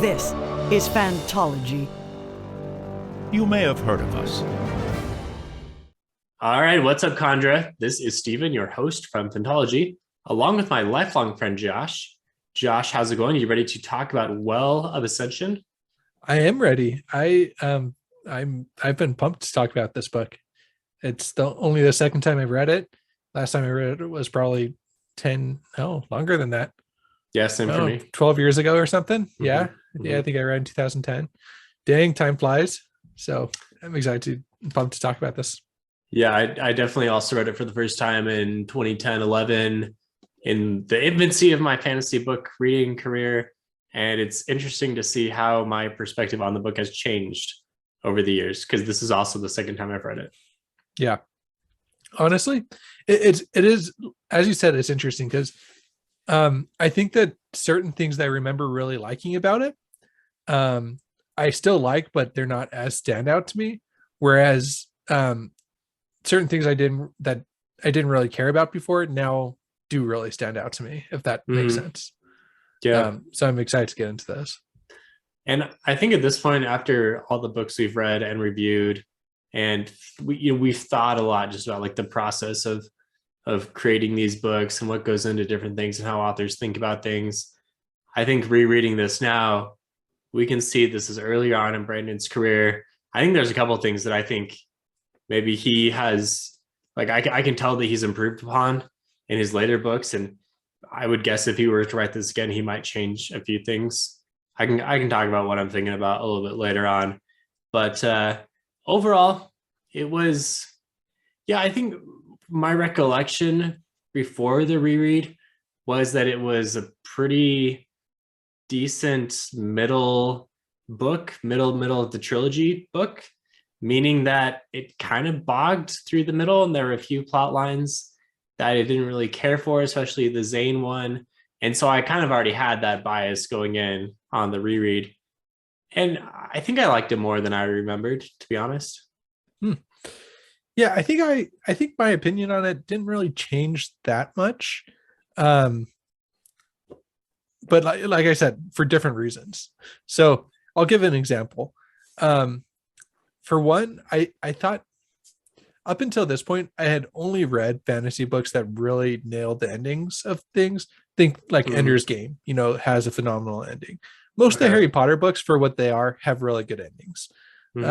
This is Fantology. You may have heard of us. All right, what's up, Condra? This is Steven, your host from Fantology, along with my lifelong friend Josh. Josh, how's it going? You ready to talk about Well of Ascension? I am ready. I've been pumped to talk about this book. It's only the second time I've read it. Last time I read it was probably longer than that. Yeah, same for me. 12 years ago or something. Mm-hmm. Yeah. I think I read in 2010. Dang, time flies. So I'm excited and pumped to talk about this. Yeah, I definitely also read it for the first time in 2010, 11, in the infancy of my fantasy book reading career. And it's interesting to see how my perspective on the book has changed over the years, because this is also the second time I've read it. Yeah. Honestly, it is, as you said, it's interesting because I think that certain things that I remember really liking about it, I still like, but they're not as standout to me. Whereas certain things I didn't really care about before now do really stand out to me, if that makes sense. Yeah. So I'm excited to get into this. And I think at this point, after all the books we've read and reviewed, and we've thought a lot just about like the process of creating these books and what goes into different things and how authors think about things. I think rereading this now, we can see this is early on in Brandon's career. I think there's a couple of things that I think maybe he has, like I can tell that he's improved upon in his later books. And I would guess if he were to write this again, he might change a few things. I can talk about what I'm thinking about a little bit later on. But overall, it was, I think my recollection before the reread was that it was a pretty decent middle of the trilogy book, meaning that it kind of bogged through the middle, and there were a few plot lines that I didn't really care for, especially the Zane one. And so I kind of already had that bias going in on the reread. And I think I liked it more than I remembered, to be honest. Yeah, I think my opinion on it didn't really change that much. But like I said, for different reasons. So I'll give an example. For one, I thought up until this point, I had only read fantasy books that really nailed the endings of things. Think like Ender's Game, has a phenomenal ending. Most of the Harry Potter books, for what they are, have really good endings. These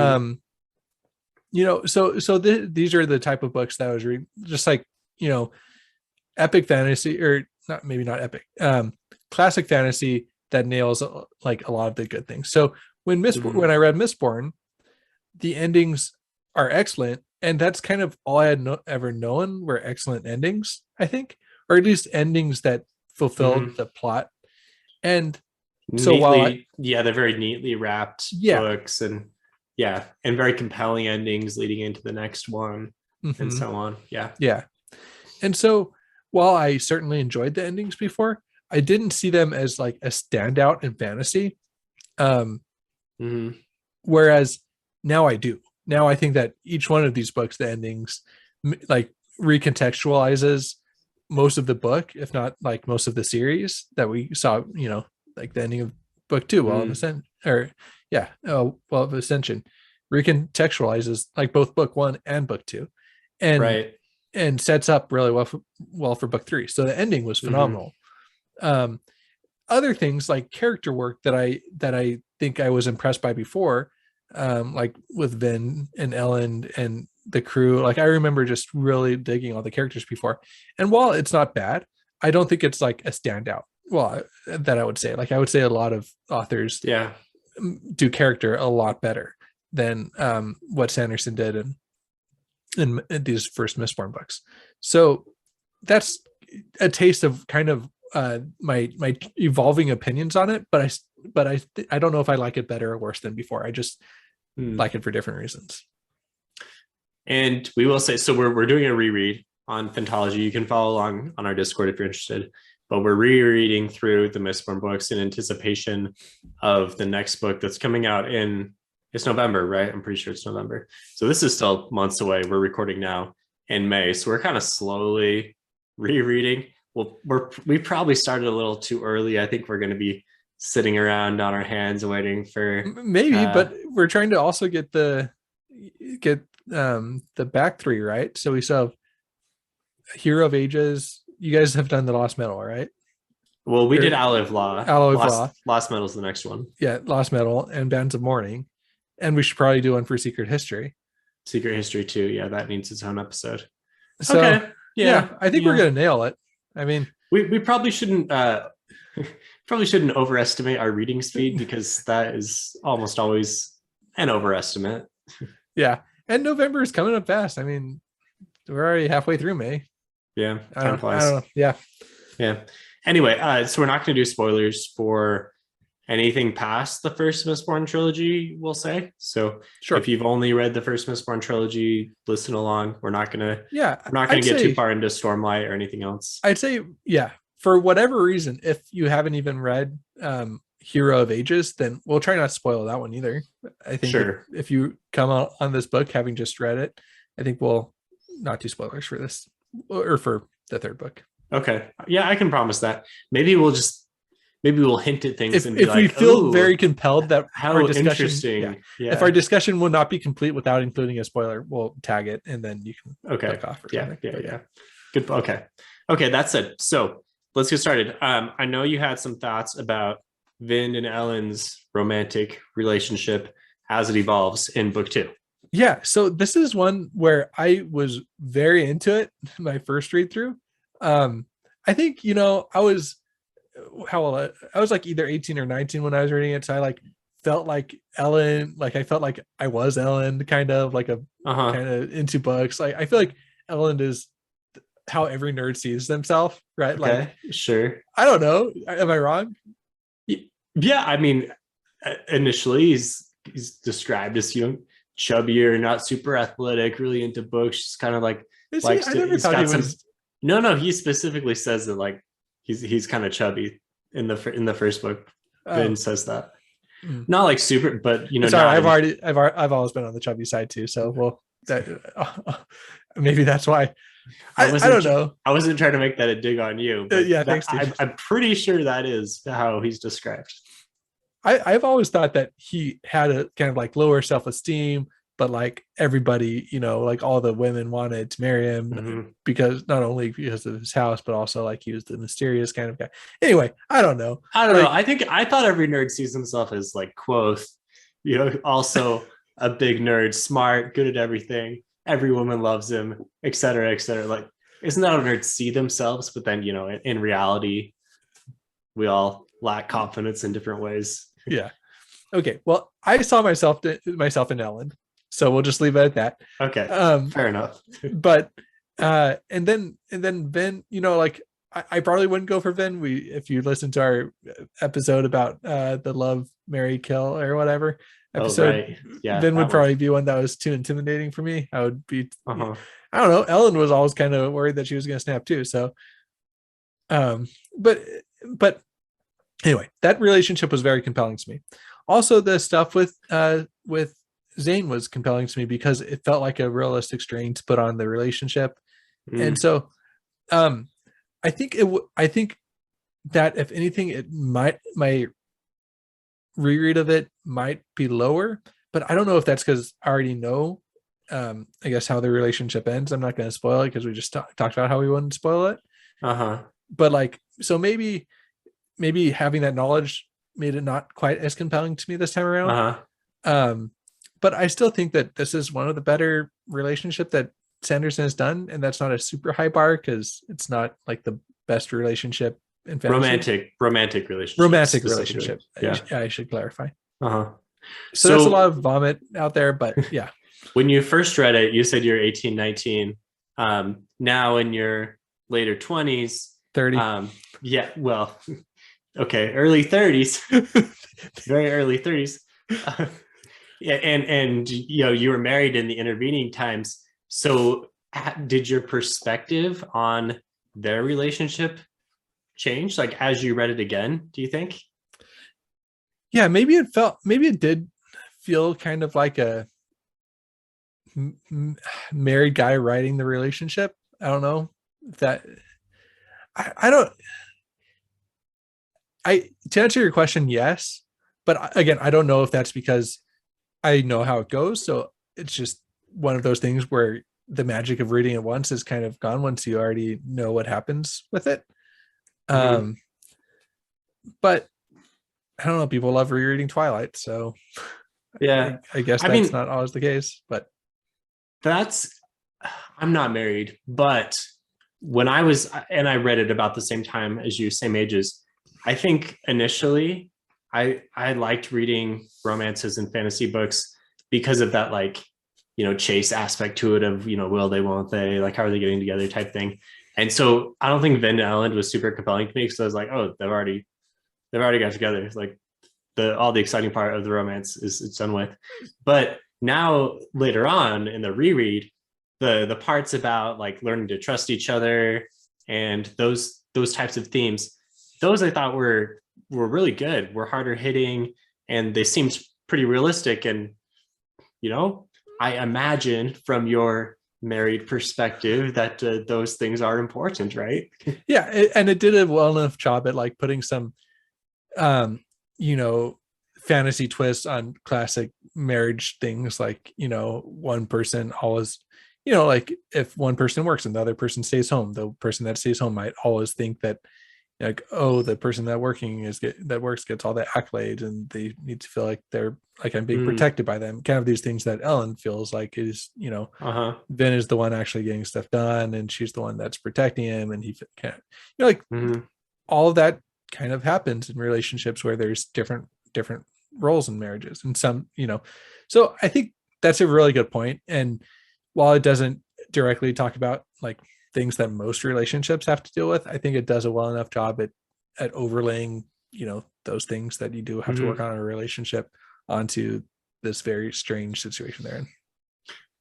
are the type of books that I was reading, just like, epic fantasy, or not epic, classic fantasy that nails like a lot of the good things. So when I read Mistborn, the endings are excellent, and that's kind of all I had ever known were excellent endings, I think, or at least endings that fulfilled the plot. And so they're very neatly wrapped books, and very compelling endings leading into the next one, and so on. Yeah. And so while I certainly enjoyed the endings before, I didn't see them as like a standout in fantasy. Whereas now I do. Now I think that each one of these books, the endings, like recontextualizes most of the book, if not like most of the series that we saw, like the ending of book 2, Well of Ascension, Well of Ascension, recontextualizes like both book 1 and book 2, and sets up really well for book 3. So the ending was phenomenal. Other things like character work that I think I was impressed by before, like with Vin and Ellen and the crew. Like I remember just really digging all the characters before. And while it's not bad, I don't think it's like a standout. Well, that I would say, like I would say a lot of authors do character a lot better than what Sanderson did in these first Mistborn books. So that's a taste of kind of my evolving opinions on it, but I don't know if I like it better or worse than before. I just like it for different reasons. And we will say, so we're doing a reread on Fantology. You can follow along on our Discord if you're interested, but we're rereading through the Mistborn books in anticipation of the next book that's coming out it's November, right? I'm pretty sure it's November. So this is still months away. We're recording now in May. So we're kind of slowly rereading. Well, we probably started a little too early. I think we're going to be sitting around on our hands waiting for Maybe, but we're trying to also get the back three, right? So we still have Hero of Ages. You guys have done the Lost Metal, right? well, we did Alloy of Law. Alloy of Law. Lost Metal's the next one. Yeah, Lost Metal and Bands of Mourning. And we should probably do one for Secret History. Secret History too. Yeah, that needs its own episode. So okay. yeah, I think we're gonna nail it. I mean, we probably shouldn't overestimate our reading speed, because that is almost always an overestimate. Yeah, and November is coming up fast. I mean, we're already halfway through May. Yeah, time flies. I don't know. Yeah. Anyway, so we're not going to do spoilers for anything past the first Mistborn trilogy, we'll say. So sure, if you've only read the first Mistborn trilogy, listen along. We're not going to get too far into Stormlight or anything else. I'd say, yeah, for whatever reason, if you haven't even read Hero of Ages, then we'll try not to spoil that one either. I think if you come out on this book having just read it, I think we'll not do spoilers for this or for the third book. Okay. Yeah, I can promise that. Maybe we'll hint at things if we feel very compelled that how our discussion, interesting. Yeah. If our discussion will not be complete without including a spoiler, we'll tag it and then you can click off or something. Yeah. Good. Okay, that's it. So let's get started. I know you had some thoughts about Vind and Ellen's romantic relationship as it evolves in book 2. Yeah, so this is one where I was very into it my first read through. I think, I was like either 18 or 19 when I was reading it, so I like felt like Ellen, like I felt like I was Ellen, kind of like kind of into books. Like I feel like Ellen is how every nerd sees themselves, right? Okay, like sure. I don't know, am I wrong? Yeah, I mean, initially he's described as chubbier, not super athletic, really into books, just kind of like likes to. He's got some. No, he specifically says that like he's kind of chubby in the first book. Vin says that. Not like super, but Sorry, I've always been on the chubby side too. So maybe that's why. I don't know. I wasn't trying to make that a dig on you. But thanks. I'm pretty sure that is how he's described. I've always thought that he had a kind of like lower self-esteem, but like everybody, like all the women wanted to marry him because not only because of his house, but also like he was the mysterious kind of guy. Anyway, I don't know. I thought every nerd sees himself as like Quoth, also a big nerd, smart, good at everything. Every woman loves him, et cetera, et cetera. Like, isn't that how nerds see themselves? But then, in reality, we all lack confidence in different ways. Yeah. Okay. Well, I saw myself in Ellen, so we'll just leave it at that. Okay. Fair enough. But and then Vin, like I probably wouldn't go for Vin. If you listen to our episode about the Love, Marry, Kill or whatever episode, right. Yeah, Vin would probably be one that was too intimidating for me. I would be. I don't know. Ellen was always kind of worried that she was going to snap too. So, but anyway, that relationship was very compelling to me. Also, the stuff with Zane was compelling to me because it felt like a realistic strain to put on the relationship. And so I think that if anything, my reread of it might be lower, but I don't know if that's because I already know I guess how the relationship ends. I'm not going to spoil it because we just talked about how we wouldn't spoil it. But like, so maybe having that knowledge made it not quite as compelling to me this time around. But I still think that this is one of the better relationship that Sanderson has done, and that's not a super high bar because it's not like the best relationship in fantasy. Romantic relationship. Yeah, I should clarify. So there's a lot of vomit out there, but yeah. When you first read it, you said you're 18, 19. Now in your later 20s, 30. Yeah, well, okay, early 30s, very early 30s. Yeah, and you were married in the intervening times. So did your perspective on their relationship change, like as you read it again, do you think? Yeah, maybe it did feel kind of like a married guy writing the relationship. I don't know if that I don't To answer your question, yes, but again, I don't know if that's because I know how it goes, so it's just one of those things where the magic of reading it once is kind of gone once you already know what happens with it. Mhm. But I don't know, people love rereading Twilight, so Yeah. I guess I that's mean, not always the case, but that's I'm not married, but when I was and I read it about the same time as you, same ages, I think initially I liked reading romances and fantasy books because of that, like, chase aspect to it of, will they, won't they, like, how are they getting together type thing. And so I don't think Vin and Ellen was super compelling to me, because I was like, oh, they've already got together. Like, all the exciting part of the romance is it's done with. But now later on in the reread, the parts about like learning to trust each other and those types of themes, those I thought were really good, were harder hitting, and they seemed pretty realistic. And I imagine from your married perspective that those things are important, right? yeah, and it did a well enough job at like putting some um you know fantasy twists on classic marriage things, like one person always, like if one person works and the other person stays home, the person that stays home might always think that, like, oh, the person that works gets all the accolades, and they need to feel like they're like, I'm being Mm, protected by them, kind of these things that Ellen feels like is, uh-huh. Vin is the one actually getting stuff done, and she's the one that's protecting him, and he can't, like, Mm-hmm. all of that kind of happens in relationships where there's different roles in marriages, and some, so I think that's a really good point. And while it doesn't directly talk about like things that most relationships have to deal with, I think it does a well enough job at overlaying, those things that you do have to work Mm-hmm. on in a relationship onto this very strange situation they're in.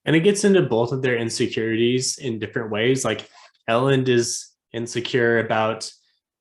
And it gets into both of their insecurities in different ways. Like, Elland is insecure about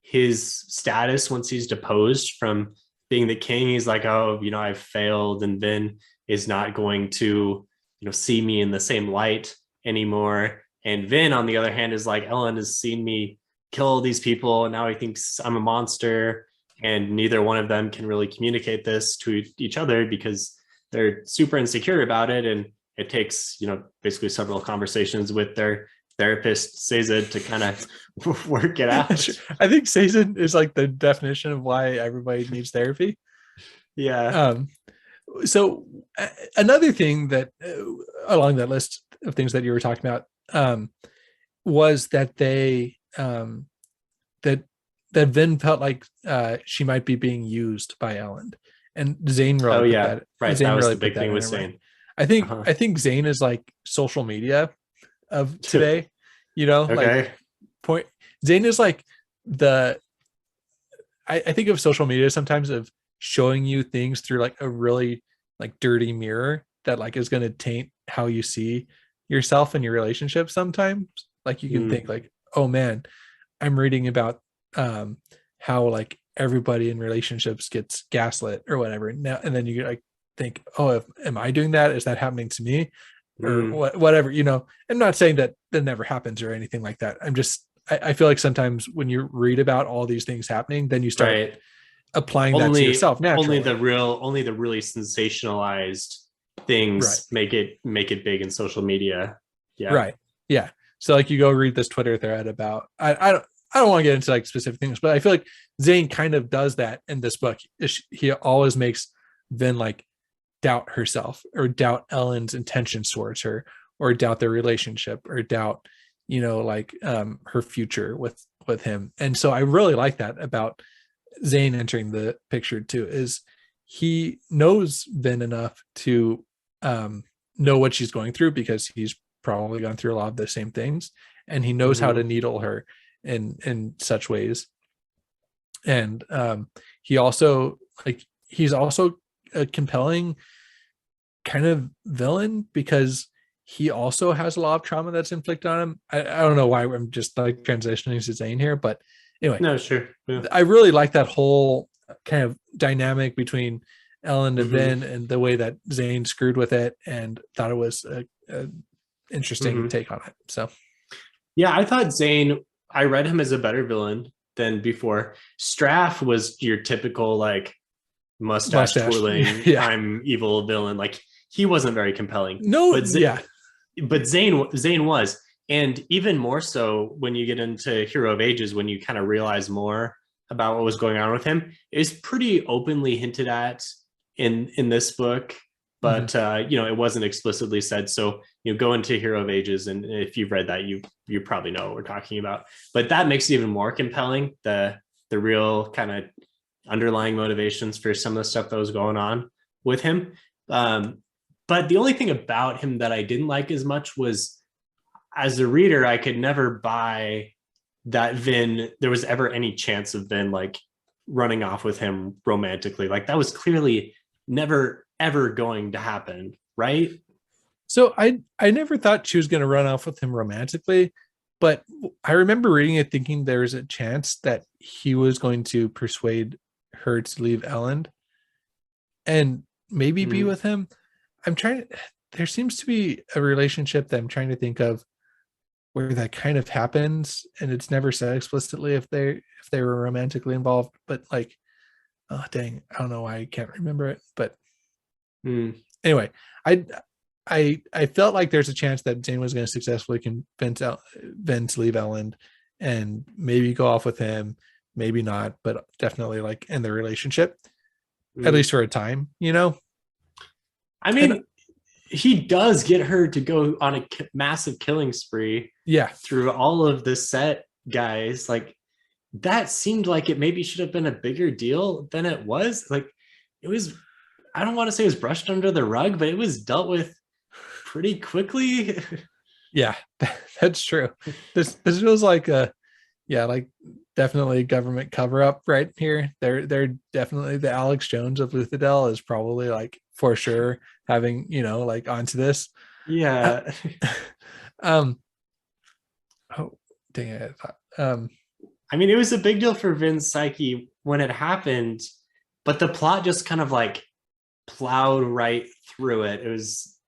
his status once he's deposed from being the king. He's like, oh, I've failed, and Vin is not going to, see me in the same light anymore. And Vin, on the other hand, is like, Ellen has seen me kill these people, and now he thinks I'm a monster. And neither one of them can really communicate this to each other because they're super insecure about it. And it takes, basically several conversations with their therapist Sazed to kind of work it out. Sure. I think Sazed is like the definition of why everybody needs therapy. Yeah. um so another thing that along that list of things that you were talking about, was that they that Vin felt like she might be being used by Ellen, and Oh yeah. Right. That Zane was really the put big that thing in with her mind. Zane. I think Uh-huh. I think Zane is like social media of today, like Okay. point. Zane is like the I think of social media sometimes of showing you things through like a really like dirty mirror that like is going to taint how you see yourself and your relationship sometimes. Like you can think Mm. like, oh man, I'm reading about um how like everybody in relationships gets gaslit or whatever now, and then you like think, oh, am I doing that? Is that happening to me? Or Mm. whatever. I'm not saying that that never happens or anything like that. I feel like sometimes when you read about all these things happening, then you start Right. applying that to Only yourself naturally. only the really sensationalized Right. things make it big in social media. Yeah. Right. Yeah. So like you go read this Twitter thread about, I don't want to get into like specific things, but I feel like Zane kind of does that in this book. He always makes Vin like doubt herself or doubt Ellen's intentions towards her or doubt their relationship or doubt, her future with him. And so I really like that about Zane entering the picture too, is he knows Vin enough to know what she's going through because he's probably gone through a lot of the same things, and he knows how to Mm-hmm. needle her in such ways. And he also he's also a compelling kind of villain because he also has a lot of trauma that's inflicted on him. I don't know why I'm just like transitioning to Zane here, but anyway, No, sure. Yeah. I really like that whole kind of dynamic between Ellen and Mm-hmm. Vin and the way that Zane screwed with it, and thought it was a interesting Mm-hmm. take on it. So Yeah, I thought Zane, I read him as a better villain than before. Straff was your typical like mustache twirling, Yeah. I'm evil villain. Like he wasn't very compelling. No, but yeah. But Zane was, and even more so when you get into Hero of Ages, when you kind of realize more about what was going on with him. It's pretty openly hinted at in this book, but it wasn't explicitly said. So go into Hero of Ages, and if you've read that, you probably know what we're talking about. But that makes it even more compelling, the real kind of underlying motivations for some of the stuff that was going on with him. But the only thing about him that I didn't like as much was, as a reader, I could never buy that there was ever any chance of Vin like running off with him romantically. Like that was clearly never ever going to happen, right? So I never thought she was going to run off with him romantically, but I remember reading it thinking there was a chance that he was going to persuade her to leave Elend and maybe be with him. There seems to be a relationship that I'm trying to think of where that kind of happens, and it's never said explicitly if they were romantically involved, but like, oh dang, I don't know why I can't remember it. But anyway, I felt like there's a chance that Zane was going to successfully convince Vin to leave Elend and maybe go off with him, maybe not, but definitely like end the relationship, at least for a time, I mean, he does get her to go on a massive killing spree. Yeah. Through all of the set guys. Like that seemed like it maybe should have been a bigger deal than it was. Like it was, I don't want to say it was brushed under the rug, but it was dealt with pretty quickly. Yeah, that's true. This feels like like definitely government cover up right here. They're definitely, the Alex Jones of Luthadel is probably like for sure having, like onto this. Yeah. Oh dang it. I mean, it was a big deal for Vin's psyche when it happened, but the plot just kind of like plowed right through it. It's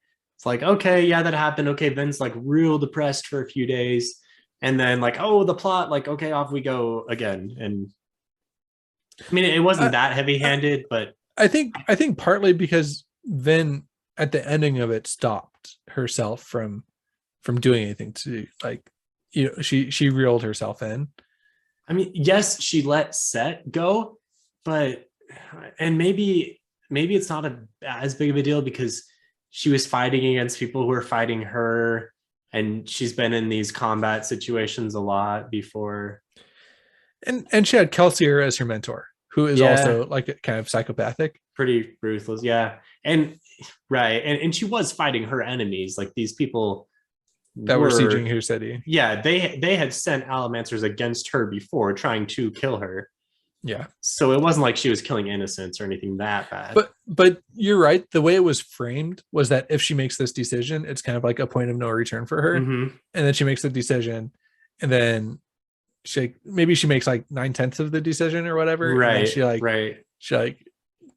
like, okay, yeah, that happened. Okay, Vin's like real depressed for a few days. And then like, oh, the plot, like, okay, off we go again. And I mean, it wasn't that heavy-handed, but I think partly because Vin at the ending of it stopped herself from doing anything to like, she reeled herself in. I mean, yes, she let Set go, but and maybe it's not as big of a deal because she was fighting against people who were fighting her, and she's been in these combat situations a lot before. And she had Kelsier as her mentor, who is also like kind of psychopathic, pretty ruthless. Yeah, and right, and she was fighting her enemies, like these people that were sieging her city. Yeah, they had sent Allomancers against her before, trying to kill her. Yeah. So it wasn't like she was killing innocents or anything that bad. But you're right. The way it was framed was that if she makes this decision, it's kind of like a point of no return for her. And then she makes the decision, and then she makes like 9/10 of the decision or whatever. Right. And she like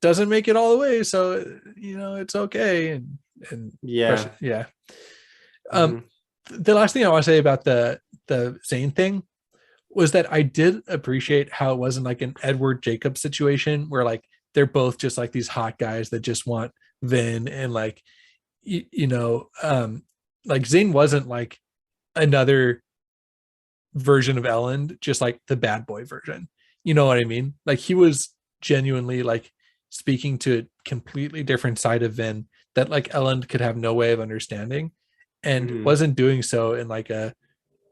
doesn't make it all the way. So, it's okay. And yeah. Yeah. The last thing I want to say about the Zane thing was that I did appreciate how it wasn't like an Edward Jacob situation where like they're both just like these hot guys that just want Vin, and like like Zane wasn't like another version of Elend, just like the bad boy version. You know what I mean? Like he was genuinely like speaking to a completely different side of Vin that like Elend could have no way of understanding, and wasn't doing so in like a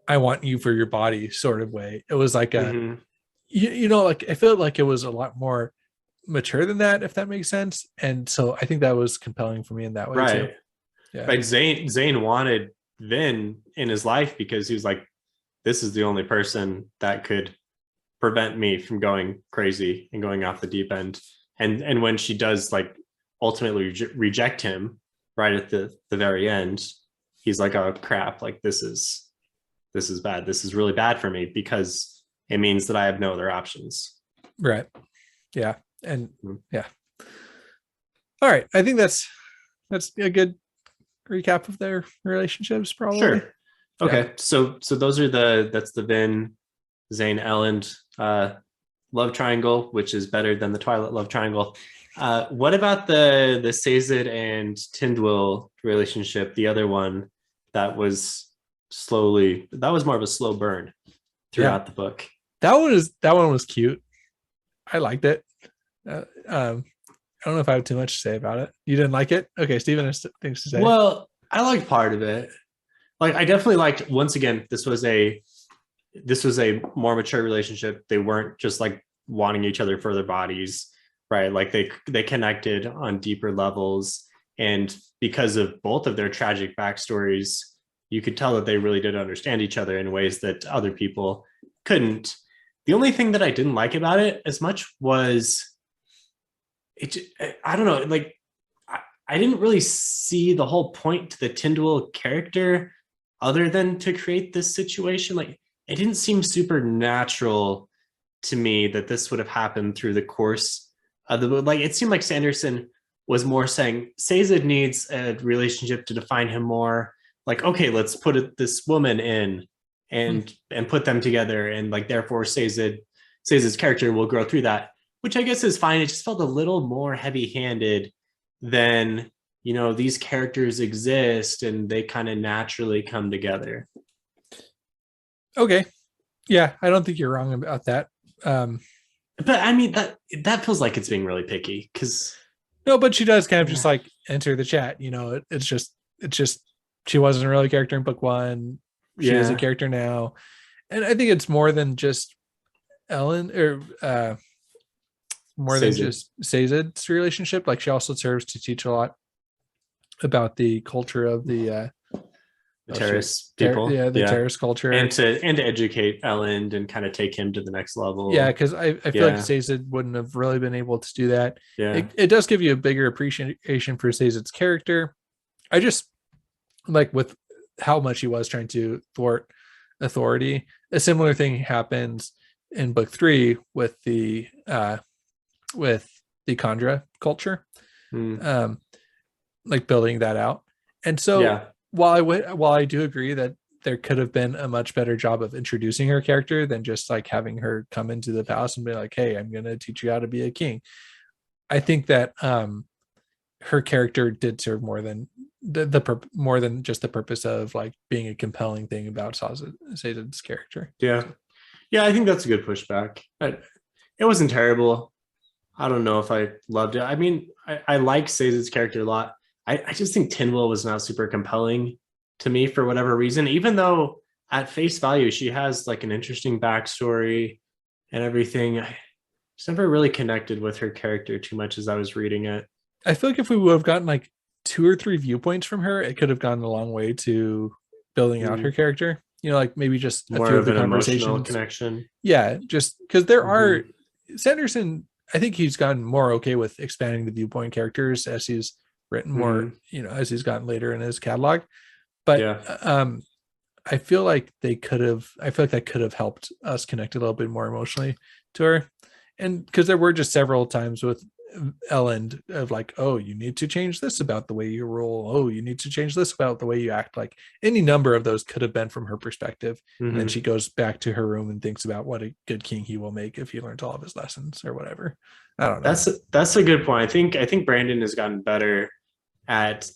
I want you for your body sort of way. It was like a like I felt like it was a lot more mature than that, if that makes sense. And so I think that was compelling for me in that way too. Yeah. Right. Zane wanted Vin in his life because he was like, this is the only person that could prevent me from going crazy and going off the deep end. And when she does like ultimately reject him right at the very end, he's like, oh crap, like this is bad. This is really bad for me because it means that I have no other options. Right. Yeah. And yeah. All right. I think that's a good recap of their relationships, probably. Sure. Okay. Yeah. So those are that's the Vin Zane Elend love triangle, which is better than the Twilight love triangle. What about the Sazed and Tindwyl relationship? The other one that was more of a slow burn throughout the book. That one was cute. I liked it. I don't know if I have too much to say about it. You didn't like it? Okay, Steven has things to say. Well, I liked part of it. Like, I definitely liked, once again, this was a more mature relationship. They weren't just like wanting each other for their bodies, right? Like they connected on deeper levels. And because of both of their tragic backstories, you could tell that they really did understand each other in ways that other people couldn't. The only thing that I didn't like about it as much was I don't know, like I didn't really see the whole point to the Tindwyl character other than to create this situation. Like, it didn't seem supernatural to me that this would have happened through the course of the book. Like, it seemed like Sanderson was more saying Sazed needs a relationship to define him more. Like, okay, let's put this woman in and put them together, and like therefore Sazed's character will grow through that, which I guess is fine. It just felt a little more heavy-handed than, you know, these characters exist and they kind of naturally come together. Okay. Yeah, I don't think you're wrong about that. But I mean, that feels like it's being really picky, because no, but she does kind of just like enter the chat. You know, it's just she wasn't a really character in book one. She is a character now, and I think it's more than just Ellen or more than just Sazed's relationship. Like, she also serves to teach a lot about the culture of the Terrace people, Terrace culture, and to educate Elend and kind of take him to the next level. Yeah, because I feel like Sazed wouldn't have really been able to do that. Yeah, it does give you a bigger appreciation for Sazed's character. I just like with how much he was trying to thwart authority. A similar thing happens in book 3 with the Khandra culture, like building that out. And so while I do agree that there could have been a much better job of introducing her character than just like having her come into the palace and be like, hey, I'm going to teach you how to be a king. I think that her character did serve more than more than just the purpose of like being a compelling thing about Sazed's character. Yeah, I think that's a good pushback. It wasn't terrible. I don't know if I loved it. I mean, I like Sazed's character a lot. I just think Tindwyl was not super compelling to me for whatever reason, even though at face value she has like an interesting backstory and everything. I just never really connected with her character too much as I was reading it. I feel like if we would have gotten like 2 or 3 viewpoints from her, it could have gone a long way to building out her character. You know, like maybe just more of an emotional connection. Yeah, just because there are Sanderson, I think he's gotten more okay with expanding the viewpoint characters as he's written more, you know, as he's gotten later in his catalog. But I feel like that could have helped us connect a little bit more emotionally to her. And because there were just several times with Elend of like, oh, you need to change this about the way you roll. Oh, you need to change this about the way you act. Like, any number of those could have been from her perspective. And then she goes back to her room and thinks about what a good king he will make if he learned all of his lessons or whatever. I don't know. That's a good point. I think Brandon has gotten better at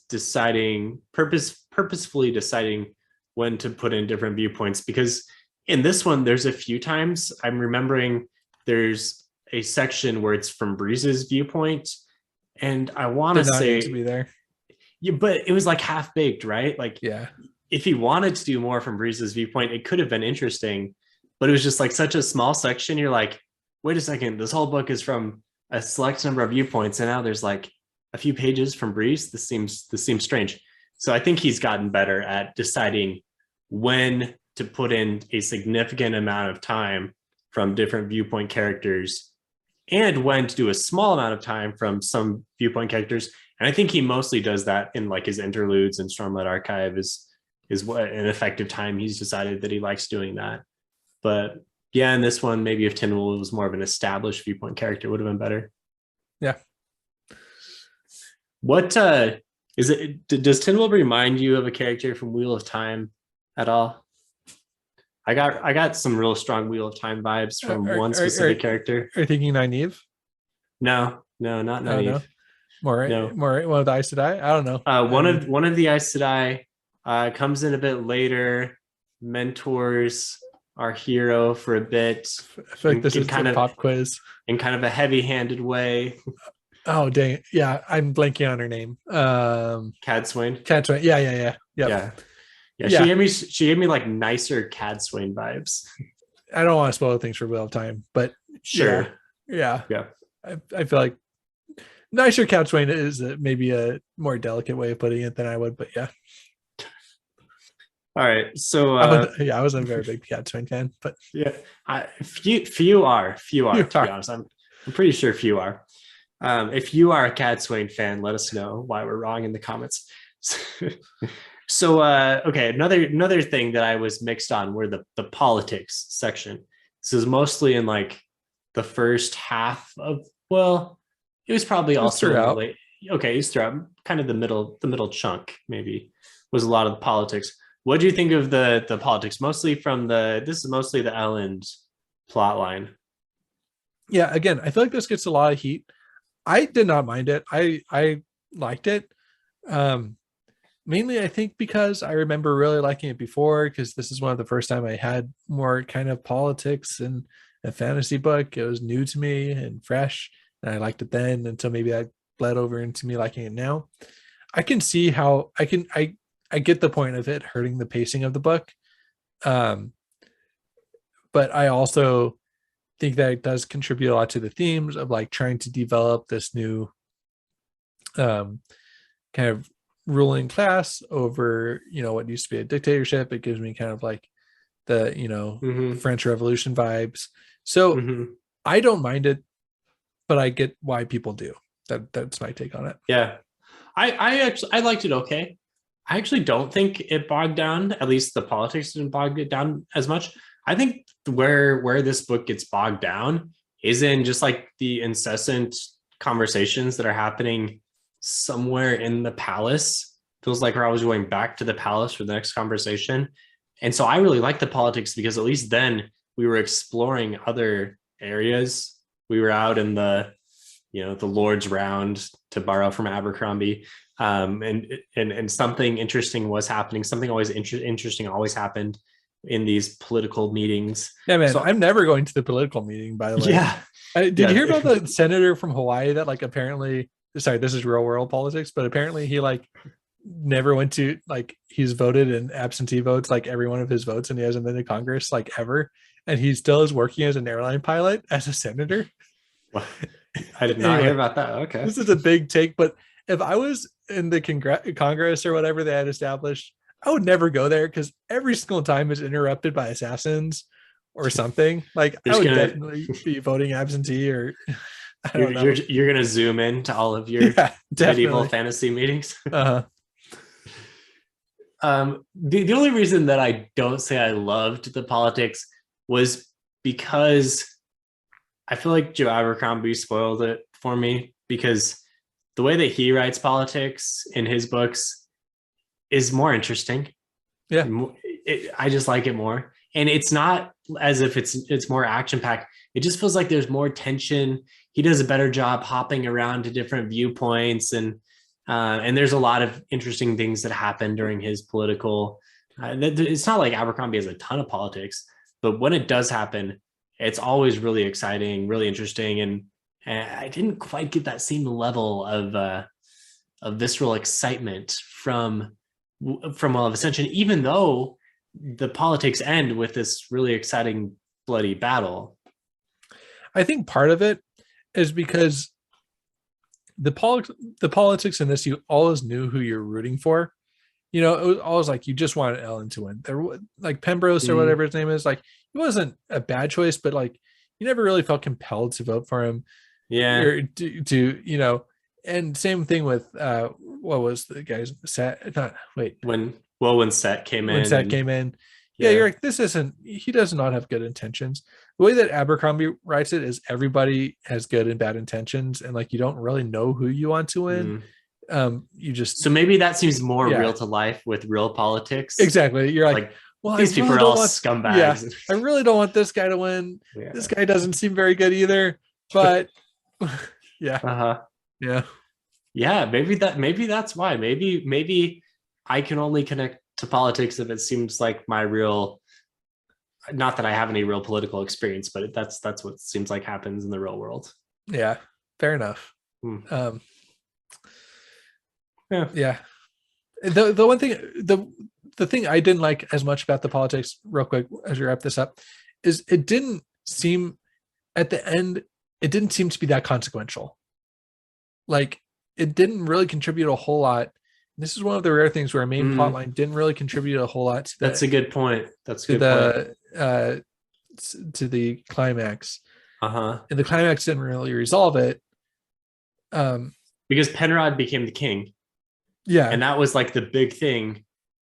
purposefully deciding when to put in different viewpoints, because in this one there's a few times I'm remembering there's a section where it's from Breeze's viewpoint, and I want to say to be there. Yeah, but it was like half baked, right? Like, yeah, if he wanted to do more from Breeze's viewpoint, it could have been interesting, but it was just like such a small section. You're like, wait a second, this whole book is from a select number of viewpoints, and now there's like a few pages from Breeze. This seems strange. So I think he's gotten better at deciding when to put in a significant amount of time from different viewpoint characters and when to do a small amount of time from some viewpoint characters. And I think he mostly does that in like his interludes, and Stormlight Archive is what an effective time he's decided that he likes doing that. But yeah, in this one, maybe if Tindwyl was more of an established viewpoint character, it would have been better. Yeah. What is it? Does Tindwyl remind you of a character from Wheel of Time at all? I got some real strong Wheel of Time vibes from one specific character. Are you thinking Nynaeve? No, not Oh, no. Nynaeve. More one of the Aes Sedai? I don't know. One of the Aes Sedai comes in a bit later, mentors our hero for a bit. I feel like this is kind of pop quiz in kind of a heavy-handed way. Oh dang it. Yeah, I'm blanking on her name. Cadswain. Cadswain. Yeah. Yeah. She gave me like nicer Cadswain vibes. I don't want to spoil things for Wheel of Time, but sure. Yeah. I feel like nicer Cadswain is maybe a more delicate way of putting it than I would, but yeah. All right, so I was a very big Cadswain fan, but yeah, few are to be honest. I'm pretty sure few are. If you are a Cadswain fan, let us know why we're wrong in the comments. So okay, another thing that I was mixed on were the politics section. This is mostly in like the first half of, well, it was probably also late. Okay, it's throughout kind of the middle chunk, maybe, was a lot of the politics. What do you think of the politics? Mostly from this is mostly the Elend's plot line. Yeah, again, I feel like this gets a lot of heat. I did not mind it. I liked it. Mainly, I think because I remember really liking it before, because this is one of the first time I had more kind of politics in a fantasy book. It was new to me and fresh, and I liked it then until maybe that bled over into me liking it now. I can see how I get the point of it hurting the pacing of the book. But I also think that it does contribute a lot to the themes of like trying to develop this new kind of ruling class over, what used to be a dictatorship. It gives me kind of like the, French Revolution vibes. So I don't mind it, but I get why people do. That's my take on it. Yeah. I liked it okay. I actually don't think it bogged down, at least the politics didn't bog it down as much. I think where this book gets bogged down is in just like the incessant conversations that are happening somewhere in the palace. Feels like we're always going back to the palace for the next conversation. And so I really like the politics because at least then we were exploring other areas. We were out in the Lord's Round, to borrow from Abercrombie. And something interesting was happening. Something always interesting always happened in these political meetings. Yeah, man. So, I'm never going to the political meeting, by the way. Yeah. Did you hear about the senator from Hawaii that like apparently, sorry, this is real world politics, but apparently he like never went to, like, he's voted in absentee votes, like every one of his votes, and he hasn't been to Congress like ever. And he still is working as an airline pilot as a senator. I did not hear about that. Okay. This is a big take, but if I was in the Congress or whatever they had established, I would never go there because every single time is interrupted by assassins or something. Like I would definitely be voting absentee, or I don't know. You're gonna zoom in to all of your medieval fantasy meetings. Uh-huh. The only reason that I don't say I loved the politics was because I feel like Joe Abercrombie spoiled it for me, because the way that he writes politics in his books is more interesting. Yeah. I just like it more. And it's not as if it's more action packed. It just feels like there's more tension. He does a better job hopping around to different viewpoints, and there's a lot of interesting things that happen during his political. It's not like Abercrombie has a ton of politics, but when it does happen, it's always really exciting, really interesting, and I didn't quite get that same level of visceral excitement from Well of Ascension, even though the politics end with this really exciting bloody battle. I think part of it is because the politics in this, you always knew who you're rooting for. It was always like you just wanted Ellen to win. There, like Pembrose or whatever his name is, like he wasn't a bad choice, but like you never really felt compelled to vote for him. Yeah. Or to and same thing with what was the guy's Set? When Set came in. When Set came in. Yeah, you're like, he does not have good intentions. The way that Abercrombie writes it is everybody has good and bad intentions, and like you don't really know who you want to win. You just, so maybe that seems more real to life with real politics. Exactly. You're like well, These I people really are don't all want, scumbags. yeah, I really don't want this guy to win. Yeah. This guy doesn't seem very good either. But yeah, Uh-huh. yeah, Yeah, maybe that's why. Maybe I can only connect to politics if it seems like my real, not that I have any real political experience, but that's what seems like happens in the real world. yeah. Fair enough. Hmm. Yeah. Yeah. The one thing, the thing I didn't like as much about the politics, real quick, as we wrap this up, is it didn't seem at the end, it didn't seem to be that consequential. Like, it didn't really contribute a whole lot. This is one of the rare things where a main plot line didn't really contribute a whole lot to That's a good point. That's a good point. To the climax. Uh-huh. And the climax didn't really resolve it. Because Penrod became the king. Yeah. And that was like the big thing.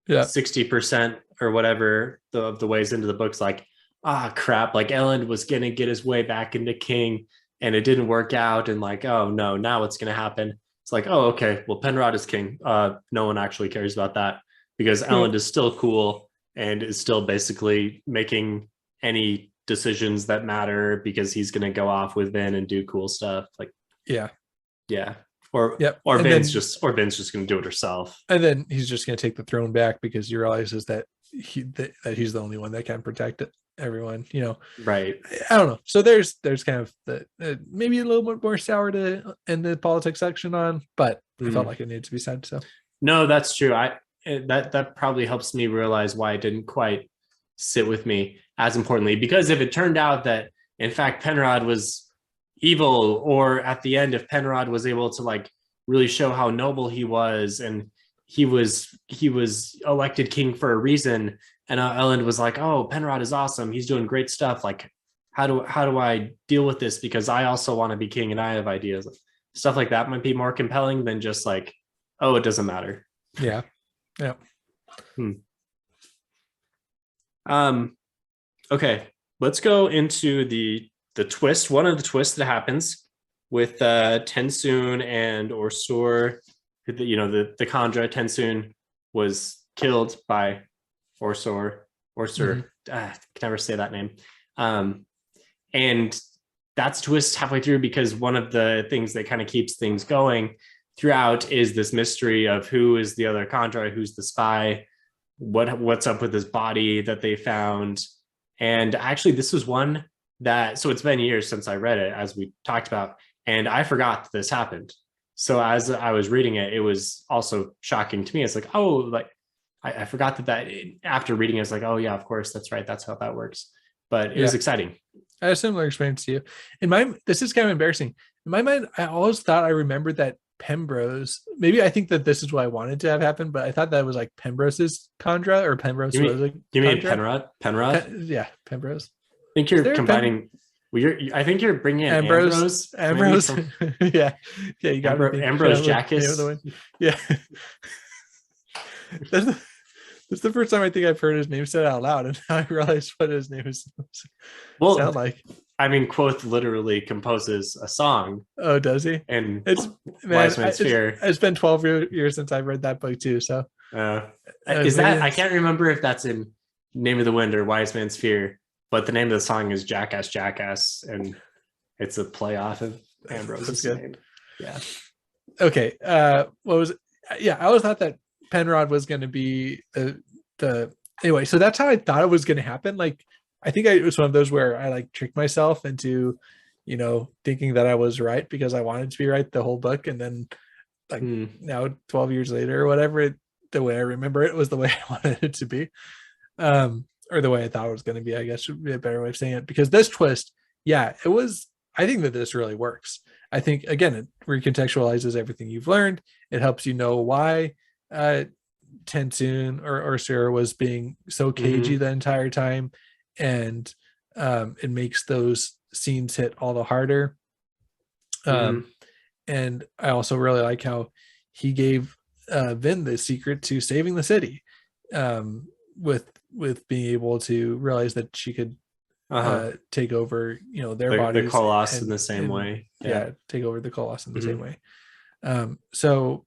Yeah. 60% or whatever of the ways into the books, like, crap, like Elend was gonna get his way back into king and it didn't work out, and like, oh no, now what's gonna happen? It's like, oh, okay, well, Penrod is king. No one actually cares about that because Elend is still cool and is still basically making any decisions that matter because he's gonna go off with Vin and do cool stuff. Like, yeah. Or Vin's just gonna do it herself. And then he's just gonna take the throne back because he realizes that he's the only one that can protect everyone, Right. I don't know. So there's kind of the maybe a little bit more sour to end the politics section on, but I felt like it needed to be said. So no, that's true. That probably helps me realize why it didn't quite sit with me as importantly, because if it turned out that in fact Penrod was evil, or at the end if Penrod was able to like really show how noble he was and he was elected king for a reason, and Elend was like, oh, Penrod is awesome, he's doing great stuff, like how do I deal with this because I also want to be king and I have ideas, stuff like that might be more compelling than just like, oh, it doesn't matter. Yeah. Okay, let's go into the twist. One of the twists that happens with Tensoon and Orsur, the Khandra. Tensoon was killed by Orsur. I can never say that name. And that's twist halfway through, because one of the things that kind of keeps things going throughout is this mystery of who is the other Khandra, who's the spy, what's up with his body that they found. And actually, this was one that, so it's been years since I read it, as we talked about, and I forgot that this happened. So as I was reading it, it was also shocking to me. It's like, oh, like I forgot that after reading it, it's like, oh yeah, of course, that's right, that's how that works. But it was exciting. I had a similar experience to you. This is kind of embarrassing. In my mind, I always thought I remembered that Pembrose, maybe I think that this is what I wanted to have happen, but I thought that was like Pembrose's Khandra, or Pembrose was like. You mean Penrod? Yeah, Pembrose. I think you're combining. I think you're bringing in Ambrose. Yeah, you got Ambrose Jackus. Yeah, that's the first time I think I've heard his name said out loud, and now I realize what his name is. Sound like. I mean, Quoth literally composes a song. Oh, does he? And Wise Man's Fear. It's been 12 years since I've read that book too. So is that? I can't remember if that's in Name of the Wind or Wise Man's Fear, but the name of the song is Jackass, and it's a play off of Ambrose's name. Yeah. Okay. I always thought that Penrod was going to be the anyway. So that's how I thought it was going to happen. Like, I think it was one of those where I like tricked myself into, thinking that I was right because I wanted to be right the whole book. And then like now 12 years later or whatever, the way I remember it was the way I wanted it to be. Or the way I thought it was going to be, I guess would be a better way of saying it, because this twist, I think that this really works. I think, again, it recontextualizes everything you've learned. It helps you know why Tensoon or Sarah was being so cagey the entire time. And it makes those scenes hit all the harder. And I also really like how he gave Vin the secret to saving the city, with being able to realize that she could take over, their bodies, the Colossus in the same way. Take over the Colossus in the same way. So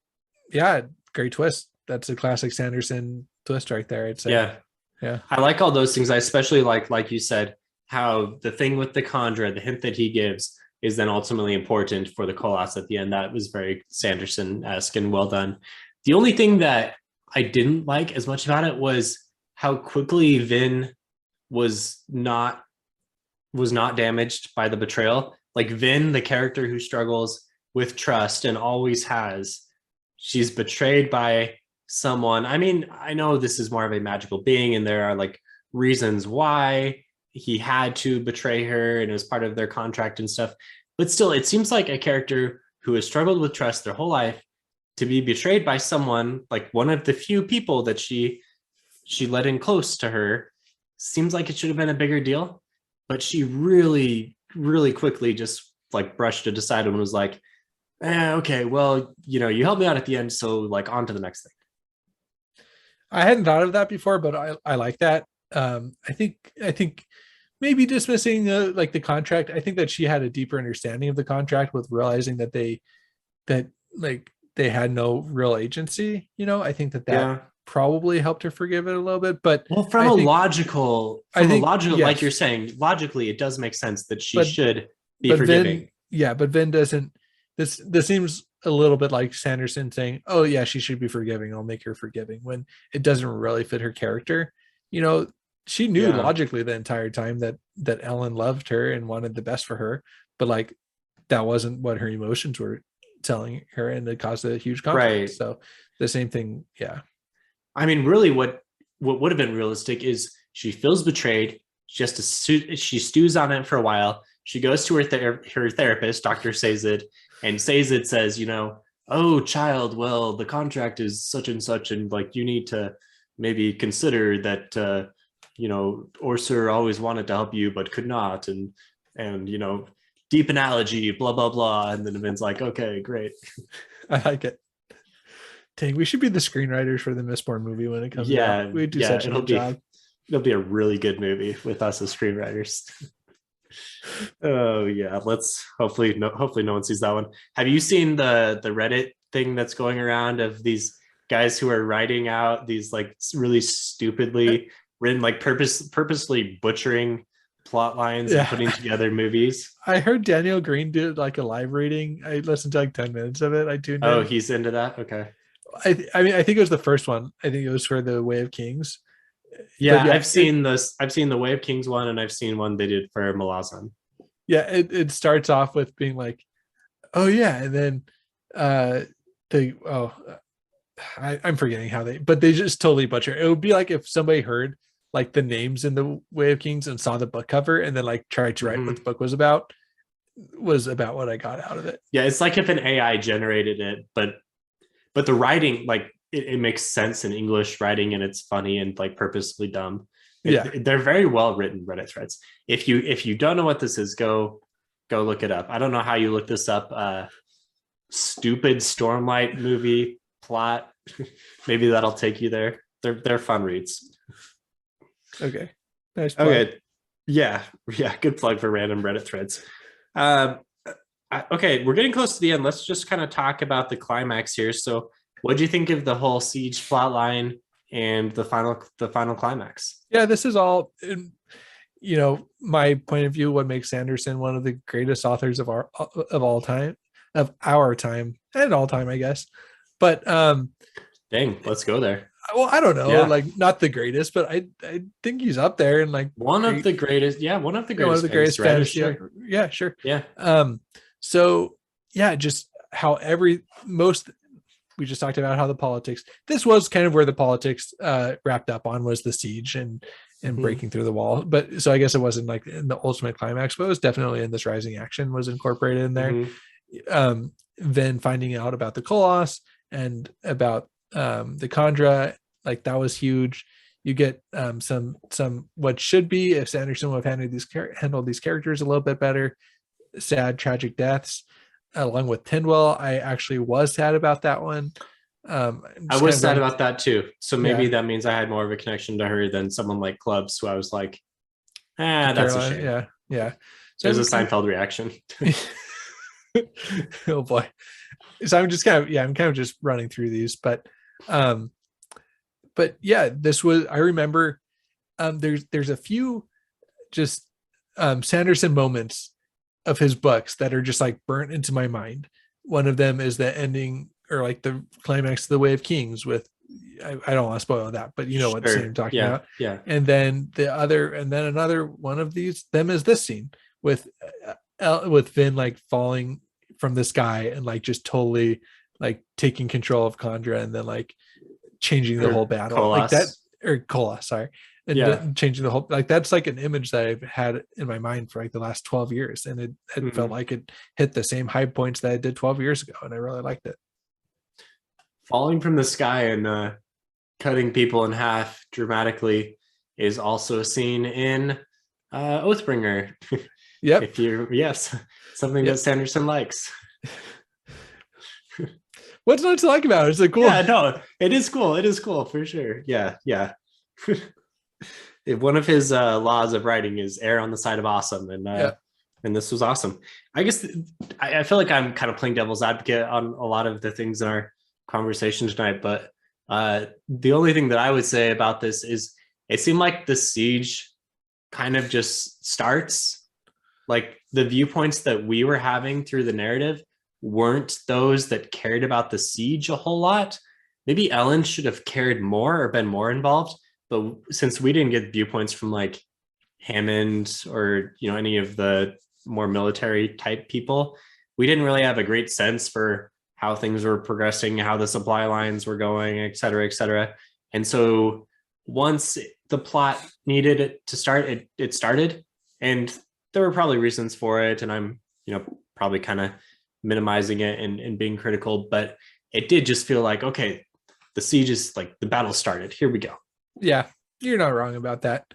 great twist. That's a classic Sanderson twist right there, I'd say. Yeah. I like all those things. I especially like you said, how the thing with the Khandra, the hint that he gives is then ultimately important for the Colossus at the end. That was very Sanderson-esque and well done. The only thing that I didn't like as much about it was how quickly Vin was not damaged by the betrayal. Like Vin, the character who struggles with trust and always has, she's betrayed by someone. I mean, I know this is more of a magical being and there are like reasons why he had to betray her and it was part of their contract and stuff. But still, it seems like a character who has struggled with trust their whole life to be betrayed by someone, like one of the few people that she let in close to her, seems like it should have been a bigger deal. But she really, really quickly just like brushed it aside and was like, okay, well, you helped me out at the end, so like on to the next thing. I hadn't thought of that before, but I like that. I think maybe dismissing like the contract. I think that she had a deeper understanding of the contract with realizing that they had no real agency. I think that probably helped her forgive it a little bit. But from a logical, yes. like you're saying, logically, it does make sense that she should be forgiving. But Vin doesn't. This seems a little bit like Sanderson saying, "Oh yeah, she should be forgiving. I'll make her forgiving," when it doesn't really fit her character. She knew logically the entire time that Ellen loved her and wanted the best for her, but like that wasn't what her emotions were telling her, and it caused a huge conflict. Right. So the same thing, yeah. I mean, really, what would have been realistic is she feels betrayed. She stews on it for a while. She goes to her therapist, Dr. Sazed, and Sazed says, "Oh, child, well, the contract is such and such, and like you need to maybe consider that." Orsur always wanted to help you but could not, and deep analogy, blah blah blah, and then Vin's like, okay, great. I like it. Dang, we should be the screenwriters for the Mistborn movie when it comes out. We do such a good job. It'll be a really good movie with us as screenwriters. Oh yeah, let's hopefully no one sees that one. Have you seen the Reddit thing that's going around of these guys who are writing out these like really stupidly written, like purposely butchering plot lines and putting together movies? I heard Daniel Green did like a live reading. I listened to like 10 minutes of it. I tuned in. Oh, he's into that? Okay. I mean, I think it was the first one. I think it was for the Way of Kings. Yeah, I've seen this. I've seen the Way of Kings one, and I've seen one they did for Malazan. Yeah, it starts off with being like, oh yeah, and then I'm forgetting how they just totally butcher. It would be like if somebody heard like the names in the Way of Kings and saw the book cover and then like tried to write what the book was about what I got out of it. Yeah, it's like if an AI generated it, but the writing, like it makes sense in English writing and it's funny and like purposefully dumb. They're very well written Reddit threads. If you don't know what this is, go look it up. I don't know how you look this up. Stupid Stormlight movie plot. Maybe that'll take you there. They're fun reads. Okay. Nice plug. Okay. Yeah. Good plug for random Reddit threads. Okay, we're getting close to the end. Let's just kind of talk about the climax here. So, what do you think of the whole siege plot line and the final climax? Yeah, this is all, my point of view. What makes Sanderson one of the greatest authors of our time, and all time, I guess. But dang, let's go there. Well, I don't know, like not the greatest, but I think he's up there and like one of the greatest. Yeah, one of the greatest fantasy. Yeah, sure. Yeah. So yeah, just how we just talked about how the politics. This was kind of where the politics wrapped up on, was the siege and breaking through the wall. But so I guess it wasn't like in the ultimate climax, but it was definitely in this rising action was incorporated in there. Then finding out about the Colossus and about the Khandra, like that was huge. You get some what should be, if Sanderson would have handled these characters a little bit better, sad tragic deaths along with Tindwell. I actually was sad about that one. I was sad about that too, so maybe that means I had more of a connection to her than someone like Clubs, who I was like, that's a shame. Yeah So it was a Seinfeld reaction. Oh boy. So I'm kind of just running through these, but yeah, this was, I remember there's a few just Sanderson moments of his books that are just like burnt into my mind. One of them is the ending, or like the climax of The Way of Kings with, I don't want to spoil that, but you know what scene I'm talking about. Yeah. And then another one of them is this scene with Vin like falling from the sky and like just totally like taking control of Condra and then like changing the whole battle. Kolas. Like that, or Kola, sorry. And Yeah. changing the whole, like that's like an image that I've had in my mind for like the last 12 years. And it felt like it hit the same high points that it did 12 years ago. And I really liked it. Falling from the sky and cutting people in half dramatically is also a scene in Oathbringer. Yep. Something that Sanderson likes. What's not to like about it? It's like cool. Yeah, no, it is cool. It is cool for sure. Yeah. One of his laws of writing is err on the side of awesome, and this was awesome. I guess I feel like I'm kind of playing devil's advocate on a lot of the things in our conversation tonight, but the only thing that I would say about this is it seemed like the siege kind of just starts. Like the viewpoints that we were having through the narrative weren't those that cared about the siege a whole lot. Maybe Ellen should have cared more or been more involved, but since we didn't get viewpoints from like Hammond or any of the more military type people, we didn't really have a great sense for how things were progressing, how the supply lines were going, et cetera, et cetera. And so once the plot needed it to start, it started, and there were probably reasons for it, and I'm probably kind of minimizing it and being critical, but it did just feel like, okay, the siege is like, the battle started, here we go. Yeah, you're not wrong about that.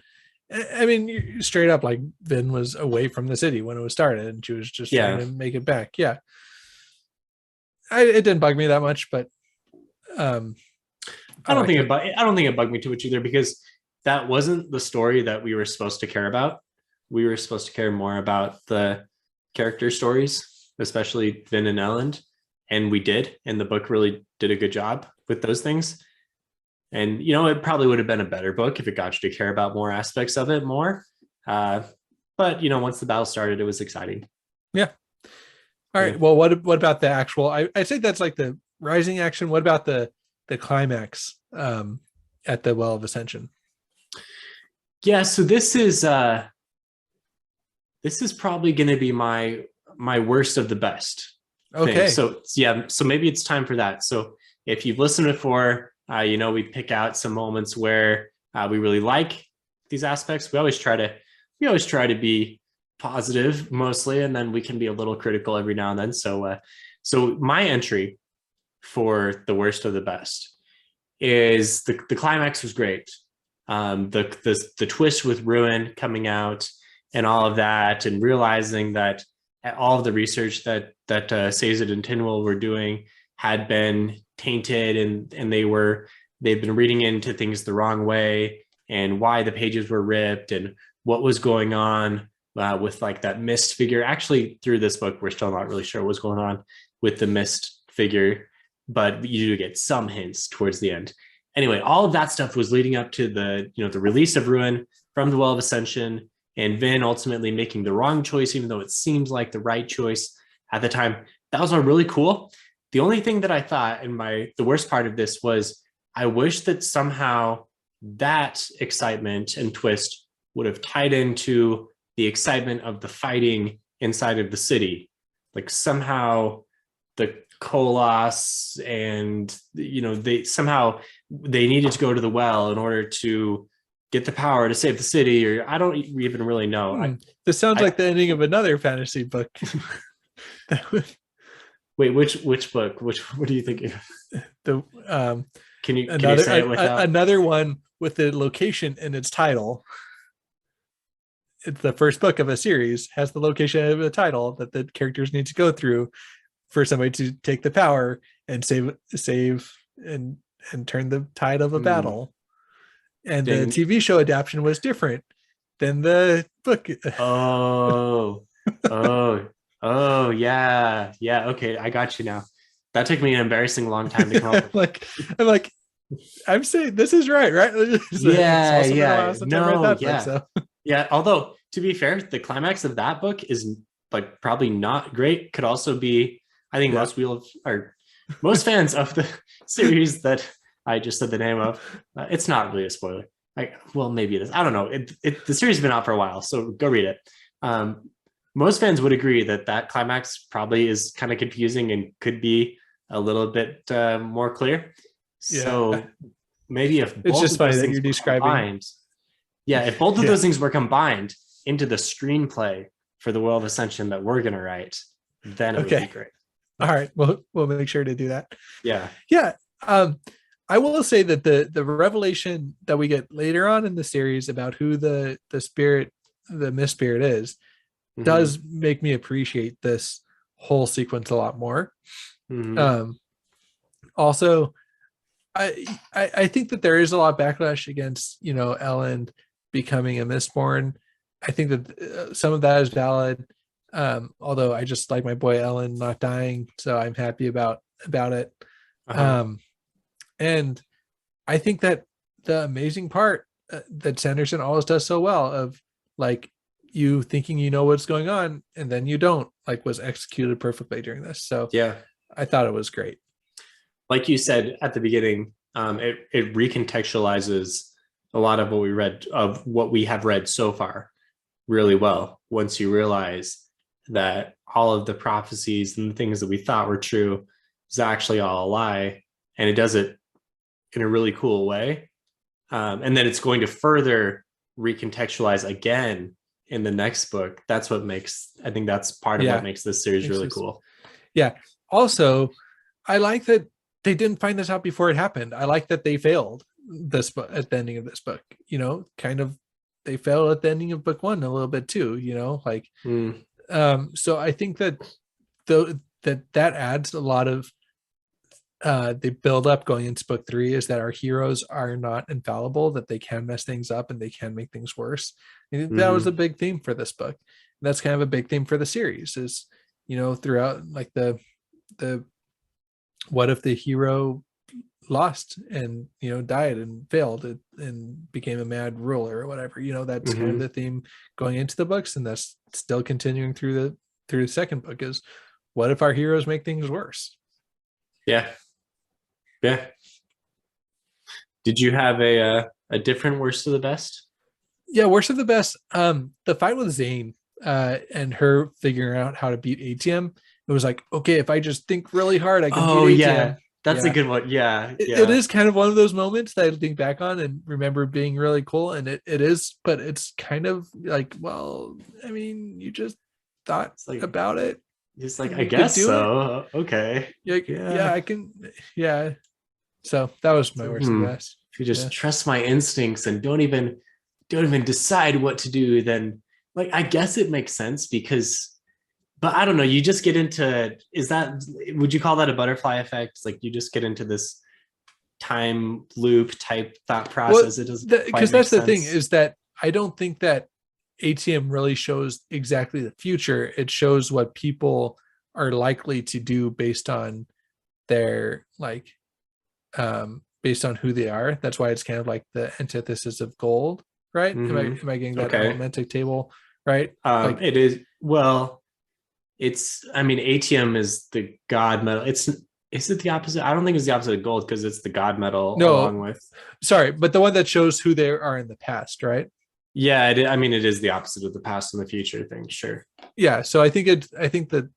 I mean, straight up, like Vin was away from the city when it was started, and she was just trying to make it back. Yeah, it didn't bug me that much, but I don't think it bugged me too much either, because that wasn't the story that we were supposed to care about. We were supposed to care more about the character stories, especially Vin and Ellen, and we did, and the book really did a good job with those things. And it probably would have been a better book if it got you to care about more aspects of it more. But once the battle started, it was exciting. Yeah. All right. Well, what about the actual? I say that's like the rising action. What about the climax at the Well of Ascension? Yeah. So this is probably going to be my worst of the best. Okay. Thing. So maybe it's time for that. So if you've listened before, we pick out some moments where we really like these aspects. We always try to be positive mostly, and then we can be a little critical every now and then. So my entry for the worst of the best is the climax was great. The twist with Ruin coming out and all of that, and realizing that all of the research that Sazed and Tinwell were doing had been tainted, and they've been reading into things the wrong way, and why the pages were ripped, and what was going on with like that mist figure. Actually, through this book, we're still not really sure what's going on with the mist figure, but you do get some hints towards the end. Anyway, all of that stuff was leading up to the release of Ruin from the Well of Ascension, and Vin ultimately making the wrong choice, even though it seemed like the right choice at the time. That was all really cool. The only thing that I thought, and the worst part of this was, I wish that somehow that excitement and twist would have tied into the excitement of the fighting inside of the city. Like somehow the Kolas and, they needed to go to the well in order to get the power to save the city, or I don't even really know. This sounds like the ending of another fantasy book. Wait, which book? What do you think? Can you say it without another one with the location in its title? It's the first book of a series, has the location of the title that the characters need to go through for somebody to take the power and save and turn the tide of a battle. And the TV show adaptation was different than the book. Oh, yeah. Okay, I got you now. That took me an embarrassing long time to come up with. I'm like, I'm saying this is right? It's Yeah, also been a yeah. while since I read No, that yeah. book, so Yeah, although to be fair, the climax of that book is like probably not great. Could also be, I think yeah. most fans of the series that I just said the name of. It's not really a spoiler. Like, well, maybe it is. I don't know. The series has been out for a while, so go read it. Most fans would agree that that climax probably is kind of confusing and could be a little bit more clear. Yeah. So maybe if It's both just of funny those that things you're were describing. combined, yeah, if both of Yeah. those things were combined into the screenplay for the Well of Ascension that we're gonna write, then it would Okay. be great. All right. We'll make sure to do that. Yeah. Yeah. I will say that the revelation that we get later on in the series about who the spirit, the Mist Spirit is, Mhm. does make me appreciate this whole sequence a lot more. Mhm. Also, I think that there is a lot of backlash against, you know, Ellen becoming a Mistborn. I think that some of that is valid. Although I just like my boy Ellen not dying, so I'm happy about it. Uh-huh. And I think that the amazing part that Sanderson always does so well of like you thinking you know what's going on and then you don't, like, was executed perfectly during this. So Yeah. I thought it was great. Like you said at the beginning, it recontextualizes a lot of what we have read so far really well. Once you realize that all of the prophecies and the things that we thought were true is actually all a lie, and it does it in a really cool way. And then it's going to further recontextualize again in the next book. That's what makes, I think that's part of what makes this series really cool. Yeah. Also, I like that they didn't find this out before it happened. I like that they failed this book at the ending of this book, you know, kind of they failed at the ending of book one a little bit too, you know, like, so I think that that adds a lot of the build up going into book three is that our heroes are not infallible, that they can mess things up and they can make things worse. That was a big theme for this book. That's kind of a big theme for the series is, you know, throughout like the what if the hero lost and, you know, died and failed and became a mad ruler or whatever, you know, that's kind of the theme going into the books, and that's still continuing through the second book is what if our heroes make things worse. Yeah. Did you have a different worst of the best? Yeah, worst of the best. The fight with Zane and her figuring out how to beat ATM. It was like, okay, if I just think really hard, I can beat ATM. Yeah, that's a good one. Yeah, It is kind of one of those moments that I think back on and remember being really cool. And it is, but it's kind of like, well, I mean, you just thought about it. It's like, I guess so. Okay. Yeah, I can. Yeah. So that was my worst of the best. If you just trust my instincts and don't even decide what to do, then like I guess it makes sense because, but I don't know, you just get into, would you call that a butterfly effect? It's like you just get into this time loop type thought process. It doesn't, because that's the thing is that I don't think that ATM really shows exactly the future. It shows what people are likely to do based on their like based on who they are. That's why it's kind of like the antithesis of gold, right? Am I getting that elementic table right? It is, well, it's, I mean, ATM is the god metal. Is it the opposite? I don't think it's the opposite of gold because it's the god metal along with. Sorry, but the one that shows who they are in the past, right? Yeah, I mean, it is the opposite of the past and the future thing. Sure. Yeah, so I think that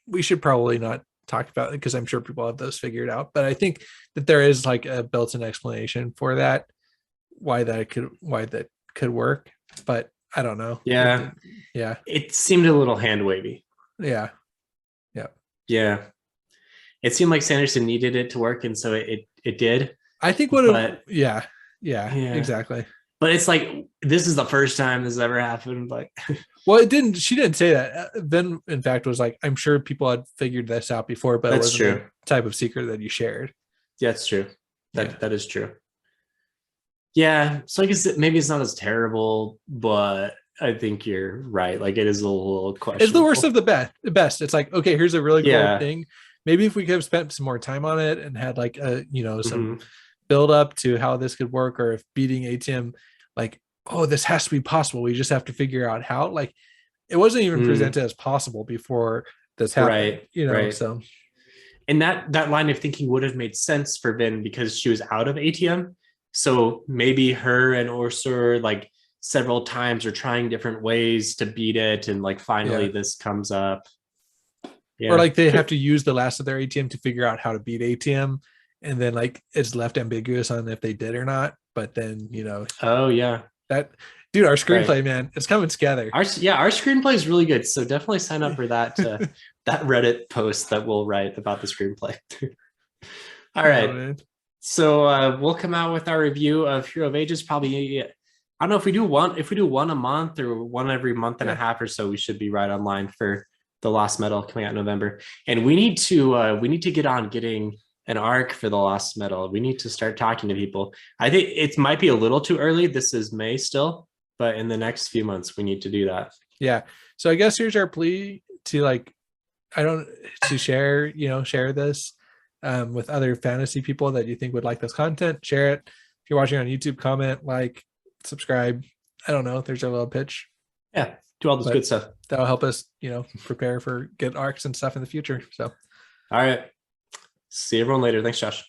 we should probably not talk about it because I'm sure people have those figured out. But I think that there is like a built-in explanation for that, why that could work. But I don't know. Yeah. It seemed a little hand wavy. Yeah. It seemed like Sanderson needed it to work, and so it did. I think exactly. But it's like, this is the first time this has ever happened. Like, well, she didn't say that. Ben, in fact, was like, I'm sure people had figured this out before, but that's it wasn't true. the type of secret that you shared. Yeah, that's true. That is true. Yeah. So I guess maybe it's not as terrible, but I think you're right. Like, it is a little questionable. It's the worst of the best. It's like, okay, here's a really cool thing. maybe if we could have spent some more time on it and had like a, some Mhm. build up to how this could work, or if beating ATM, like, oh, this has to be possible, we just have to figure out how, like, it wasn't even Mm. presented as possible before this happened, Right, right. so And that line of thinking would have made sense for Vin because she was out of ATM. So maybe her and Ursur like several times are trying different ways to beat it, and like finally yeah. this comes up. Or Yeah. like they have to use the last of their ATM to figure out how to beat ATM, and then like it's left ambiguous on if they did or not. But then Oh yeah. that, dude, our Right. screenplay, man, it's coming together. Our screenplay is really good. So definitely sign up for that that Reddit post that we'll write about the screenplay. All Oh, right. man. So we'll come out with our review of Hero of Ages probably. I don't know if we do one a month or one every month and a Yeah. half or so. We should be right online for the Lost Metal coming out in November. And we need to get on getting an arc for the Lost Metal. We need to start talking to people. I think it might be a little too early. This is May still, but in the next few months we need to do that. Yeah. So I guess here's our plea to like, I don't to share, share this with other fantasy people that you think would like this content. Share it. If you're watching on YouTube, comment, like, subscribe. I don't know. There's our little pitch, Yeah, do all this but good stuff. that'll help us, prepare for get arcs and stuff in the future. So All right. See everyone later. Thanks, Josh.